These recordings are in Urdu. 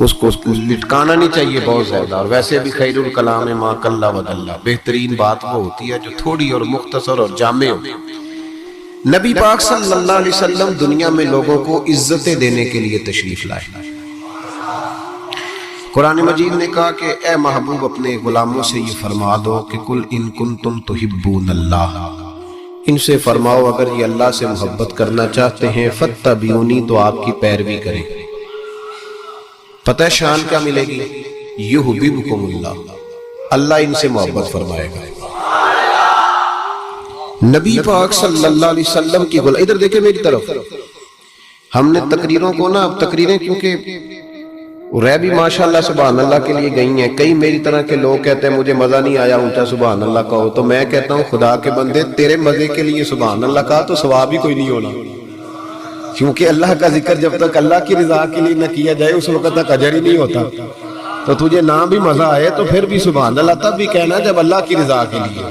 اس کو لٹکانا نہیں چاہیے بہت زیادہ. اور ویسے بھی خیر الکلام ما قل و دل، بہترین بات وہ ہوتی ہے جو تھوڑی اور مختصر اور جامع ہو. نبی پاک صلی اللہ علیہ وسلم دنیا میں لوگوں کو عزتیں دینے کے لیے تشریف لائے. قرآن مجید نے کہا کہ اے محبوب اپنے غلاموں سے یہ فرما دو کہ قل ان کنتم تحبون اللہ، ان سے فرماؤ اگر یہ اللہ سے محبت کرنا چاہتے ہیں فاتبعونی، تو آپ کی پیروی کریں. پتہ ہے شان کیا ملے گی؟ یحببکم اللہ، اللہ ان سے محبت فرمائے گا. نبی پاک صلی اللہ علیہ وسلم کی ادھر دیکھیں میری طرف. ہم نے تقریروں کو نا، اب تقریریں کیونکہ رہ بھی ماشاءاللہ سبحان اللہ کے لیے گئی ہیں. کئی میری طرح کے لوگ کہتے ہیں مجھے مزہ نہیں آیا اونچا سبحان اللہ کہو، تو میں کہتا ہوں خدا کے بندے تیرے مزے کے لیے سبحان اللہ کہا تو ثواب ہی کوئی نہیں ہونا، کیونکہ اللہ کا ذکر جب تک اللہ کی رضا کے لیے نہ کیا جائے اس وقت تک اجر ہی نہیں ہوتا. تو تجھے نہ بھی مزہ آئے تو پھر بھی سبحان اللہ تب بھی کہنا جب اللہ کی رضا کے لیے.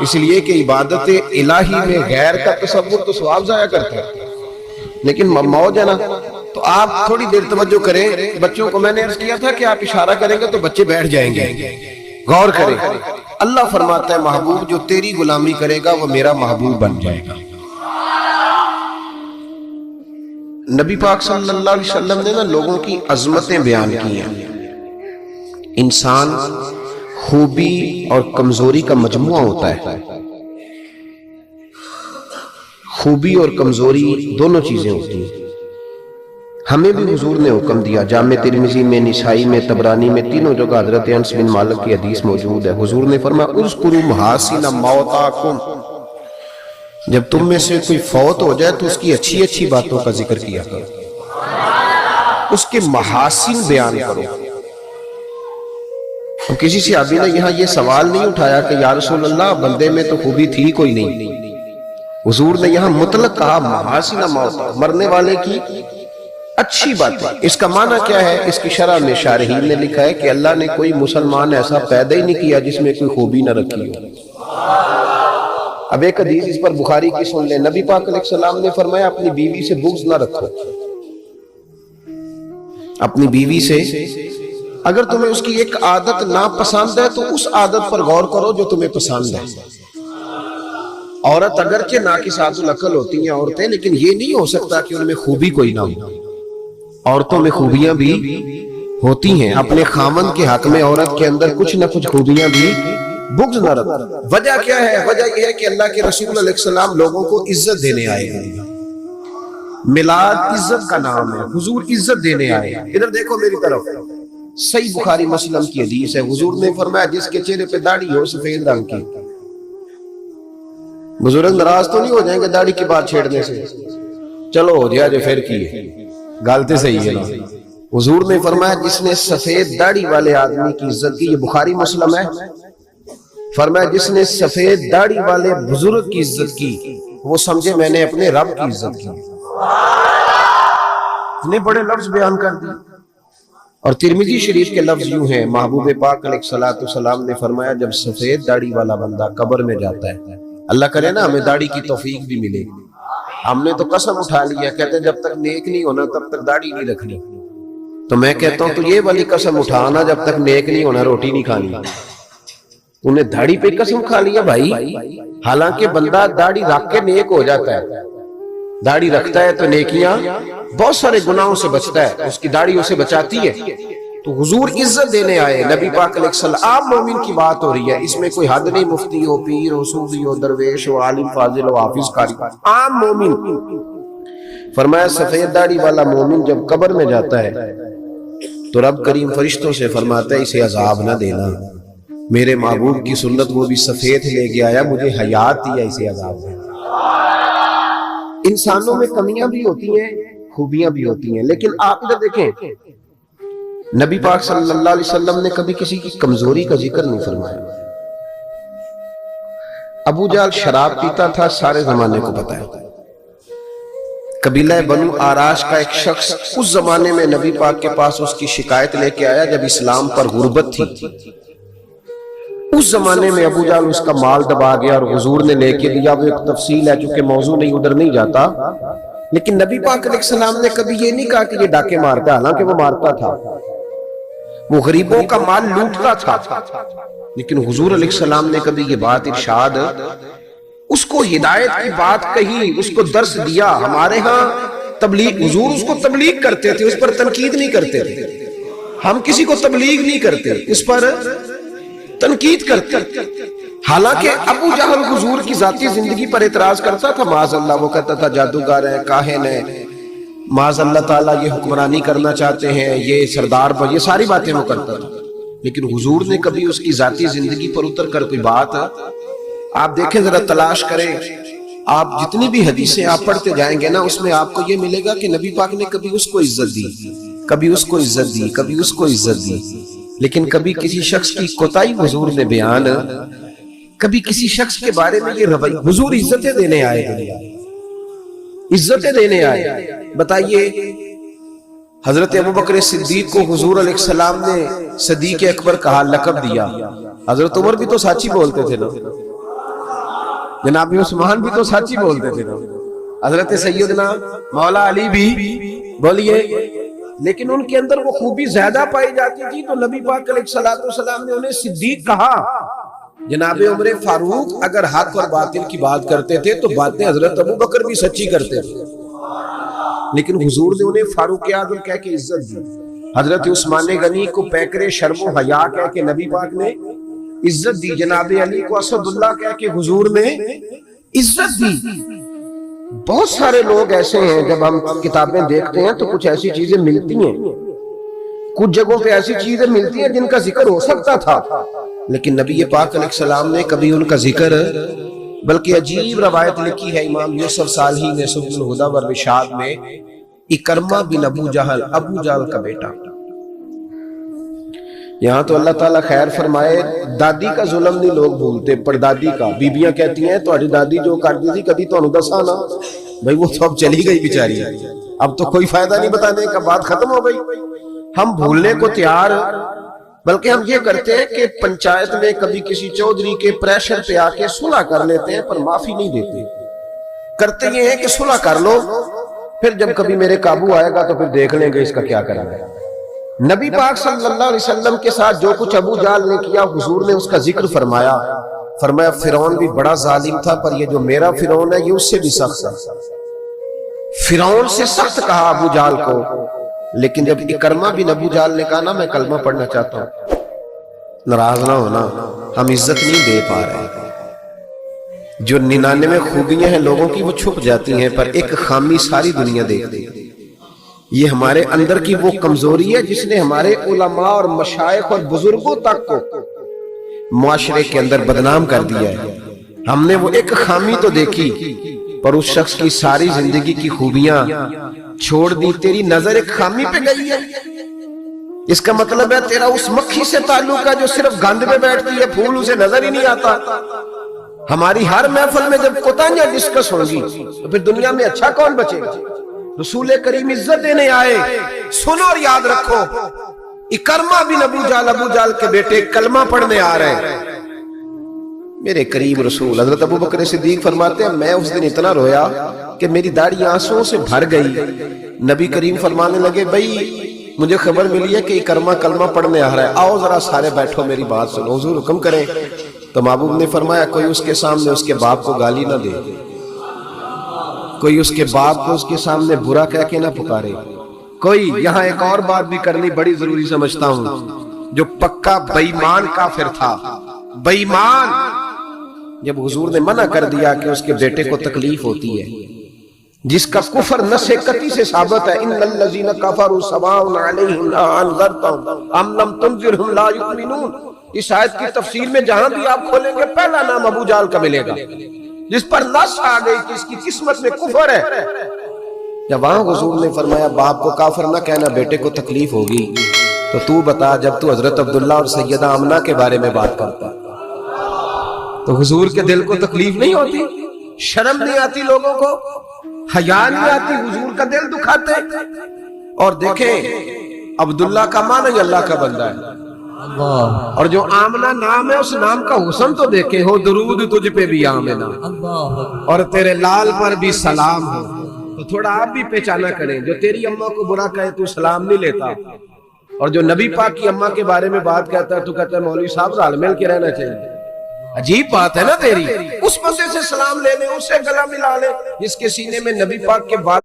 اس لیے کہ عبادت الہی میں غیر کا تصور تو ثواب ضائع کرتا ہے. لیکن موج ہے نا، تو آپ تھوڑی دیر توجہ کریں. بچوں کو میں نے عرض کیا تھا کہ آپ اشارہ کریں گے تو بچے بیٹھ جائیں گے. غور کریں. اللہ فرماتا ہے محبوب جو تیری غلامی کرے گا وہ میرا محبوب بن جائے گا. نبی پاک صلی اللہ علیہ وسلم نے نا لوگوں کی عظمتیں بیان کی ہیں. انسان خوبی اور کمزوری کا مجموعہ ہوتا ہے. خوبی اور کمزوری دونوں چیزیں ہوتی ہیں. ہمیں بھی حضور نے حکم دیا، جامع ترمذی میں، نسائی میں، طبرانی میں، تینوں جگہ حضرت انس بن مالک کی حدیث موجود ہے. حضور نے فرمایا اذکروا محاسن موتاکم، جب تم میں سے کوئی فوت ہو جائے تو اس کی اچھی اچھی باتوں کا ذکر کیا کرو، اس کے محاسن بیان کرو. کسی صحابی نے یہاں یہ سوال نہیں اٹھایا کہ یا رسول اللہ بندے میں تو خوبی تھی کوئی نہیں. حضور نے یہاں مطلق کہا محاسن موتا، مرنے والے کی اچھی باتیں. اس کا معنی کیا ہے؟ اس کی شرح میں شارحین نے لکھا ہے کہ اللہ نے کوئی مسلمان ایسا پیدا ہی نہیں کیا جس میں کوئی خوبی نہ رکھی ہو. اب ایک حدیث اس پر بخاری کی سن لیں. نبی پاک علیہ السلام نے فرمایا اپنی بیوی سے بغض نہ رکھو. اپنی بیوی سے اگر تمہیں اس کی ایک عادت ناپسند ہے تو اس عادت پر غور کرو جو تمہیں پسند ہے. عورت اگرچہ ناقصات العقل ہوتی ہیں عورتیں، لیکن یہ نہیں ہو سکتا کہ ان میں خوبی کوئی نہ ہو. عورتوں میں خوبیاں بھی ہوتی ہیں. اپنے خامن کے حق میں عورت کے اندر کچھ نہ کچھ خوبیاں بھی. بغض نہ رکھو. وجہ کیا ہے؟ وجہ یہ ہے کہ اللہ کے رسول علیہ السلام لوگوں کو عزت دینے آئے ہیں. میلاد عزت کا نام ہے. حضور عزت دینے آئے ہیں. ادھر دیکھو میری طرف. صحیح بخاری مسلم کی حدیث ہے. حضور نے فرمایا جس کے چہرے پہ داڑھی ہو سفید رنگ کی. بزرگ ناراض تو نہیں ہو جائیں گے داڑھی کی بات چھیڑنے سے؟ چلو ہو جائے جو پھر کی ہے، غلطی صحیح ہے نا. حضور نے فرمایا جس نے سفید داڑھی والے آدمی کی عزت کی، یہ بخاری مسلم ہے، فرمایا جس نے سفید داڑھی والے بزرگ کی عزت کی وہ سمجھے میں نے اپنے رب کی عزت کی. اتنے بڑے لفظ بیان کر دی. اور ترمذی شریف کے لفظ یوں ہیں، محبوب پاک علیہ السلام نے فرمایا جب سفید داڑھی والا بندہ قبر میں جاتا ہے، اللہ کرے نا ہمیں داڑھی کی توفیق بھی ملے. ہم نے تو قسم اٹھا لیا، کہتے ہیں جب تک نیک نہیں ہونا تب تک داڑھی نہیں رکھنی. تو میں کہتا ہوں تو یہ والی قسم اٹھانا جب تک نیک نہیں ہونا روٹی نہیں کھانی. تم نے داڑھی پہ قسم کھا لیا بھائی. حالانکہ بندہ داڑھی رکھ کے نیک ہو جاتا ہے. داڑھی رکھتا ہے تو نیکیاں، بہت سارے گناہوں سے بچتا ہے، اس کی داڑھی اسے بچاتی ہے. تو حضور عزت دینے آئے. نبی پاک علیہ السلام عام مومن کی بات ہو رہی ہے، اس میں کوئی حد نہیں. مفتی ہو، پیر ہو، صوفی ہو، درویش ہو، عالم فاضل ہو، حافظ قاری، عام مومن. فرمایا سفید داڑھی والا مومن جب قبر میں جاتا ہے تو رب کریم فرشتوں سے فرماتا ہے اسے عذاب نہ دینا، میرے محبوب کی سنت وہ بھی سفید لے کے آیا، مجھے حیات دیا، اسے عذاب دینا. انسانوں میں کمیاں بھی ہوتی ہیں، خوبیاں بھی ہوتی ہیں، لیکن آپ ادھر دیکھیں نبی پاک صلی اللہ علیہ وسلم نے کبھی کسی کی کمزوری کا ذکر نہیں فرمایا. ابو جہل شراب پیتا تھا، سارے زمانے کو پتا ہے. قبیلہ بنو آراش کا ایک شخص اس زمانے میں نبی پاک کے پاس اس کی شکایت لے کے آیا جب اسلام پر غربت تھی. اس زمانے میں ابو جہل اس کا مال دبا گیا اور حضور نے لے کے دیا. وہ ایک تفصیل ہے چونکہ موضوع نہیں ادھر نہیں جاتا. لیکن نبی پاک علیہ السلام نے کبھی یہ نہیں کہا کہ یہ ڈاکے مارتا، حالانکہ وہ مارتا تھا، وہ غریبوں کا مال لوٹتا تھا، لیکن حضور علیہ السلام نے کبھی یہ بات ارشاد، اس کو ہدایت کی بات کہی، اس کو درس دیا۔ ہمارے ہاں تبلیغ، حضور اس کو تبلیغ کرتے تھے، اس پر تنقید نہیں کرتے تھے۔ ہم کسی کو تبلیغ نہیں کرتے، اس پر تنقید کرتے۔ حالانکہ ابو جہل حضور کی ذاتی زندگی پر اعتراض کرتا تھا، معاذ اللہ، وہ کہتا تھا جادوگر ہے، کاہن ہے، معاذ اللہ تعالیٰ یہ حکمرانی کرنا چاہتے ہیں، یہ سردار پر، یہ ساری باتیں وہ کرتا تھا۔ لیکن حضور نے کبھی اس کی ذاتی زندگی پر اتر کر کوئی بات، آپ دیکھیں ذرا تلاش کریں، آپ جتنی بھی حدیثیں آپ پڑھتے جائیں گے نا، اس میں آپ کو یہ ملے گا کہ نبی پاک نے کبھی اس کو عزت دی، کبھی اس کو عزت دی، کبھی اس کو عزت دی، لیکن کبھی کسی شخص کی کوتاہی حضور نے بیان، کبھی کسی شخص کے بارے میں یہ رویہ، حضور عزتیں دینے آئے، عزتیں دینے آئے۔ بتائیے حضرت ابوبکر صدیق کو حضور علیہ السلام نے صدیق اکبر کہا، لقب دیا۔ حضرت عمر بھی تو سچی بولتے تھے نا، جناب عثمان بھی تو سچی بولتے تھے نا، حضرت سیدنا مولا علی بھی بولیے، لیکن ان کے اندر وہ خوبی زیادہ پائی جاتی تھی، تو نبی پاک علیہ السلام نے انہیں صدیق کہا۔ جناب عمر فاروق اگر حق اور باطل کی بات کرتے تھے تو باتیں حضرت ابوبکر بھی سچی کرتے تھے، لیکن حضور نے انہیں فاروق اعظم کہہ کے عزت دی۔ حضرت عثمان غنی کو پیکرے شرم و حیا کہہ کے نبی پاک نے عزت دی، جناب علی کو اسد اللہ کہہ کے حضور نے عزت دی۔ بہت سارے لوگ ایسے ہیں، جب ہم کتابیں دیکھتے ہیں تو کچھ ایسی چیزیں ملتی ہیں، کچھ جگہوں پہ ایسی چیزیں ملتی ہیں جن کا ذکر ہو سکتا تھا، لیکن نبی پاک علیہ السلام نے کبھی ان کا ذکر، بلکہ عجیب روایت لکھی ہے امام یوسف صالحی نے سبل الہدی والرشاد میں، اکرمہ بن ابو جہل کا بیٹا۔ یہاں تو اللہ تعالیٰ خیر فرمائے، دادی کا ظلم نہیں لوگ بھولتے، پردادی کا۔ بیبیاں کہتی ہیں تہاڈی دادی جو کرتی تھی کبھی تانوں دساں نا، بھائی وہ تو اب چلی گئی بیچاری، اب تو کوئی فائدہ نہیں بتانے کا، بات ختم ہو گئی۔ ہم بھولنے کو تیار، بلکہ ہم یہ کرتے ہیں کہ پنچایت میں کبھی کسی چودھری کے پریشر پہ آ کے صلح کر لیتے ہیں، پر معافی نہیں دیتے۔ کرتے یہ ہیں کہ صلح کر لو، پھر جب کبھی میرے قابو آئے گا تو پھر دیکھ لیں گے اس کا کیا کرنا ہے۔ نبی پاک صلی اللہ علیہ وسلم کے ساتھ جو کچھ ابو جہل نے کیا، حضور نے اس کا ذکر فرمایا، فرمایا فرعون بھی بڑا ظالم تھا، پر یہ جو میرا فرعون ہے یہ اس سے بھی سخت ہے۔ فرعون سے سخت کہا ابو جہل کو، لیکن جب اکرمہ بن ابو جہل نے کہا نا میں کلمہ پڑھنا چاہتا ہوں، ناراض نہ ہونا، ہم عزت نہیں دے پا رہے۔ جو 99 خوبیاں ہیں لوگوں کی وہ چھپ جاتی ہیں، پر ایک خامی ساری دنیا دیکھتی ہے۔ یہ ہمارے اندر کی وہ کمزوری ہے جس نے ہمارے علماء اور مشائخ اور بزرگوں تک کو معاشرے کے اندر بدنام کر دیا ہے۔ ہم نے وہ ایک خامی تو دیکھی، پر اس شخص کی ساری زندگی کی خوبیاں چھوڑ دی۔ تیری نظر ایک خامی پہ گئی ہے، اس کا مطلب ہے تیرا اس مکھی سے تعلق ہے جو صرف گند پہ بیٹھتی ہے، پھول اسے نظر ہی نہیں آتا۔ ہماری ہر محفل میں جب کوتاہیاں ڈسکس ہوں گی تو پھر دنیا میں اچھا کون بچے گا؟ رسول کریم عزت دینے آئے، سنو اور یاد رکھو، اکرمہ بن ابو جہل کے بیٹے کلمہ پڑھنے آ رہے ہیں۔ میرے کریم رسول حضرت ابوبکر صدیق فرماتے ہیں میں اس دن اتنا رویا کہ میری داڑھی آنسوں سے بھر گئی۔ نبی کریم فرمانے لگے بھائی مجھے خبر ملی ہے کہ اکرمہ کلمہ پڑھنے آ رہا ہے، آؤ ذرا سارے بیٹھو میری بات سنو، حضور حکم کریں۔ تو محبوب نے فرمایا کوئی اس کے سامنے اس کے باپ کو گالی نہ دے، کوئی اس کے باپ کو اس کے سامنے برا کہہ کے نہ پکارے۔ کوئی یہاں ایک اور بات بھی کرنی بڑی ضروری سمجھتا ہوں، جو پکا بے ایمان کافر تھا، بے ایمان، جب حضور نے منع کر دیا کہ اس کے بیٹے کو تکلیف ہوتی ہے، جس کا کفر نص قطعی سے ثابت ہے، ان الذین کفروا سواء علیہم انذرتهم ام لم تنذرهم لا یؤمنون۔ اس آیت کی تفسیر میں جہاں بھی آپ کھولیں گے پہلا نام ابو جہل کا ملے گا، جس پر نص آ گئی کہ اس کی قسمت میں کفر ہے۔ جب وہاں حضور نے فرمایا باپ کو کافر نہ کہنا، بیٹے کو تکلیف ہوگی، تو بتا جب تو حضرت عبداللہ اور سیدہ آمنہ کے بارے میں بات کرتا تو حضور کے دل کو تکلیف نہیں ہوتی؟ شرم نہیں آتی لوگوں کو؟ حیا نہیں آتی؟ حضور کا دل دکھاتے؟ اور دیکھیں عبداللہ کا معنی اللہ کا بندہ ہے، اور جو آمنہ نام ہے اس نام کا حسن تو دیکھے ہو، درود تجھ پہ بھی آمنہ اور تیرے لال پر بھی سلام ہو۔ تو تھوڑا آپ بھی پہچانا کریں. جو تیری اماں کو برا کہے تو سلام نہیں لیتا, اور جو نبی پاک کی اماں کے بارے میں بات کہتا ہے تو کہتا ہے مولوی صاحب رل مل کے رہنا چاہیے. عجیب بات ہے نا تیری. اس بندے سے سلام لے لے, اس سے گلا ملا لے جس کے سینے میں نبی پاک کے بات